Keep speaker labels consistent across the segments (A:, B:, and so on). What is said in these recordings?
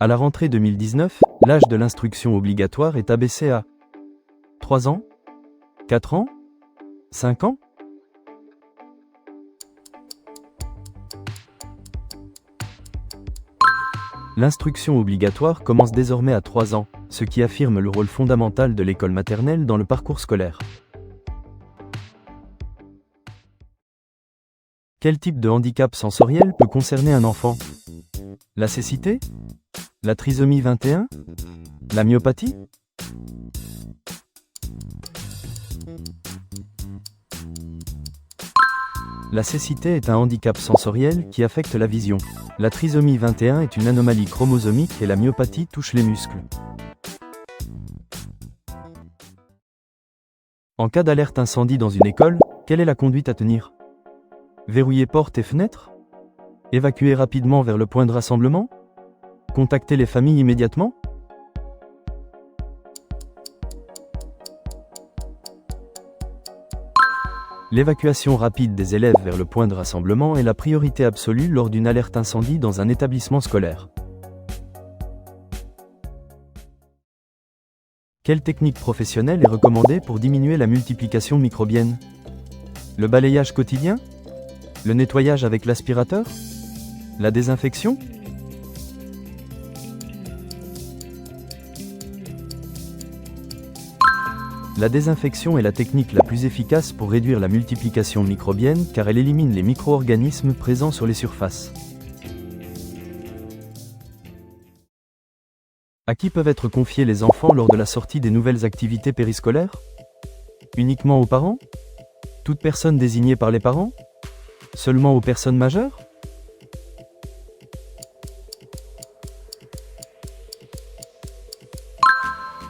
A: À la rentrée 2019, l'âge de l'instruction obligatoire est abaissé à 3 ans, 4 ans, 5 ans. L'instruction obligatoire commence désormais à 3 ans, ce qui affirme le rôle fondamental de l'école maternelle dans le parcours scolaire. Quel type de handicap sensoriel peut concerner un enfant? La cécité? La trisomie 21? La myopathie? La cécité est un handicap sensoriel qui affecte la vision. La trisomie 21 est une anomalie chromosomique et la myopathie touche les muscles. En cas d'alerte incendie dans une école, quelle est la conduite à tenir? Verrouiller portes et fenêtres? Évacuer rapidement vers le point de rassemblement? Contacter les familles immédiatement? L'évacuation rapide des élèves vers le point de rassemblement est la priorité absolue lors d'une alerte incendie dans un établissement scolaire. Quelle technique professionnelle est recommandée pour diminuer la multiplication microbienne? Le balayage quotidien? Le nettoyage avec l'aspirateur? La désinfection? La désinfection est la technique la plus efficace pour réduire la multiplication microbienne car elle élimine les micro-organismes présents sur les surfaces. À qui peuvent être confiés les enfants lors de la sortie des nouvelles activités périscolaires? Uniquement aux parents? Toute personne désignée par les parents? Seulement aux personnes majeures?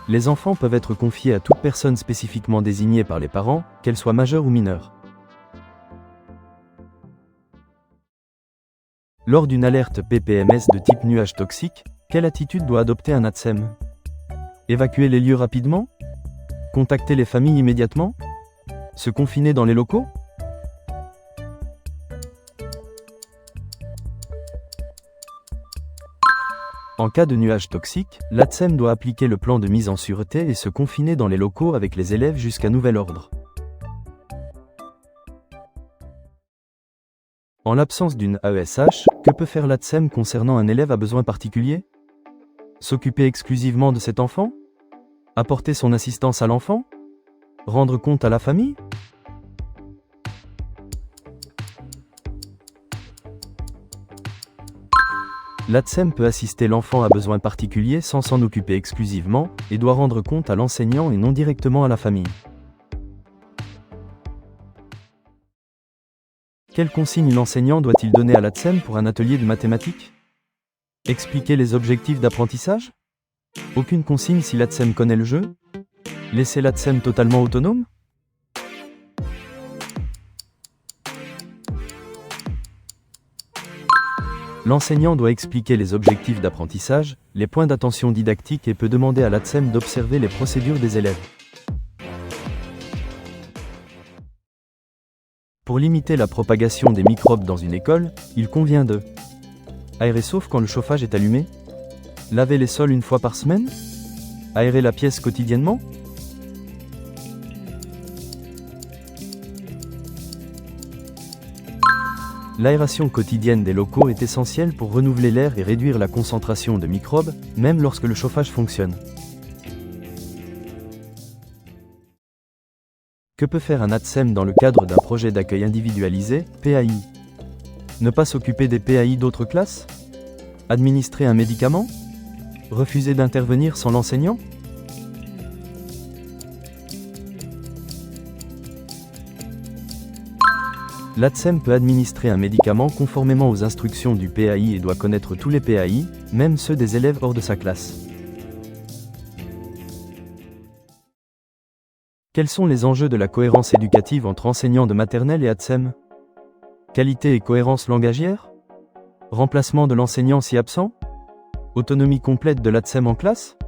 A: Les enfants peuvent être confiés à toute personne spécifiquement désignée par les parents, qu'elle soit majeure ou mineure. Lors d'une alerte PPMS de type nuage toxique, quelle attitude doit adopter un ATSEM? Évacuer les lieux rapidement? Contacter les familles immédiatement? Se confiner dans les locaux? En cas de nuage toxique, l'ATSEM doit appliquer le plan de mise en sûreté et se confiner dans les locaux avec les élèves jusqu'à nouvel ordre. En l'absence d'une AESH, que peut faire l'ATSEM concernant un élève à besoin particulier? S'occuper exclusivement de cet enfant? Apporter son assistance à l'enfant? Rendre compte à la famille? L'ATSEM peut assister l'enfant à besoins particuliers sans s'en occuper exclusivement, et doit rendre compte à l'enseignant et non directement à la famille. Quelles consignes l'enseignant doit-il donner à l'ATSEM pour un atelier de mathématiques? Expliquer les objectifs d'apprentissage? Aucune consigne si l'ATSEM connaît le jeu? Laisser l'ATSEM totalement autonome? L'enseignant doit expliquer les objectifs d'apprentissage, les points d'attention didactique et peut demander à l'ATSEM d'observer les procédures des élèves. Pour limiter la propagation des microbes dans une école, il convient de aérer sauf quand le chauffage est allumé, laver les sols une fois par semaine, aérer la pièce quotidiennement. L'aération quotidienne des locaux est essentielle pour renouveler l'air et réduire la concentration de microbes, même lorsque le chauffage fonctionne. Que peut faire un ATSEM dans le cadre d'un projet d'accueil individualisé, PAI? Ne pas s'occuper des PAI d'autres classes? Administrer un médicament? Refuser d'intervenir sans l'enseignant? L'ATSEM peut administrer un médicament conformément aux instructions du PAI et doit connaître tous les PAI, même ceux des élèves hors de sa classe. Quels sont les enjeux de la cohérence éducative entre enseignants de maternelle et ATSEM? Qualité et cohérence langagière? Remplacement de l'enseignant si absent? Autonomie complète de l'ATSEM en classe?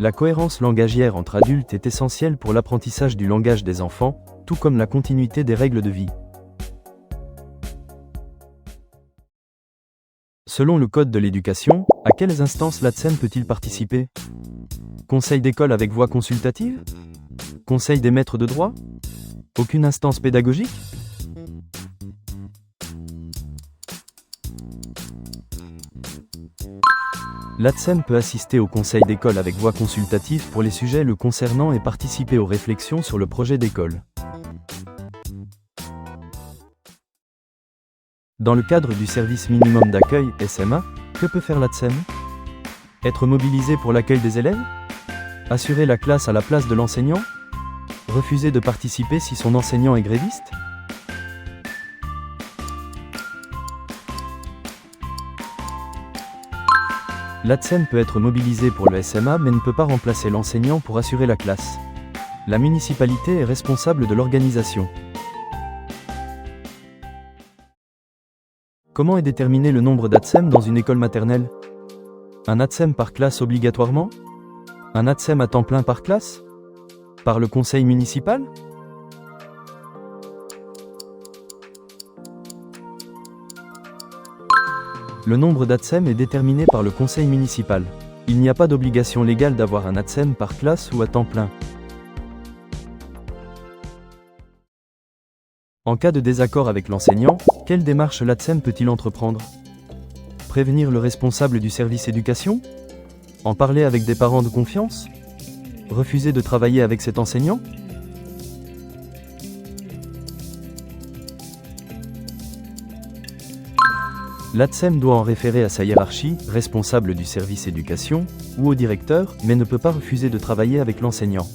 A: La cohérence langagière entre adultes est essentielle pour l'apprentissage du langage des enfants, tout comme la continuité des règles de vie. Selon le Code de l'éducation, à quelles instances l'ATSEM peut-il participer? Conseil d'école avec voix consultative? Conseil des maîtres de droit? Aucune instance pédagogique? L'ATSEM peut assister au conseil d'école avec voix consultative pour les sujets le concernant et participer aux réflexions sur le projet d'école. Dans le cadre du service minimum d'accueil, SMA, que peut faire l'ATSEM? Être mobilisé pour l'accueil des élèves? Assurer la classe à la place de l'enseignant? Refuser de participer si son enseignant est gréviste? L'ATSEM peut être mobilisé pour le SMA mais ne peut pas remplacer l'enseignant pour assurer la classe. La municipalité est responsable de l'organisation. Comment est déterminé le nombre d'ATSEM dans une école maternelle? Un ATSEM par classe obligatoirement? Un ATSEM à temps plein par classe? Par le conseil municipal? Le nombre d'ATSEM est déterminé par le conseil municipal. Il n'y a pas d'obligation légale d'avoir un ATSEM par classe ou à temps plein. En cas de désaccord avec l'enseignant, quelle démarche l'ATSEM peut-il entreprendre? Prévenir le responsable du service éducation? En parler avec des parents de confiance? Refuser de travailler avec cet enseignant? L'ATSEM doit en référer à sa hiérarchie, responsable du service éducation, ou au directeur, mais ne peut pas refuser de travailler avec l'enseignant.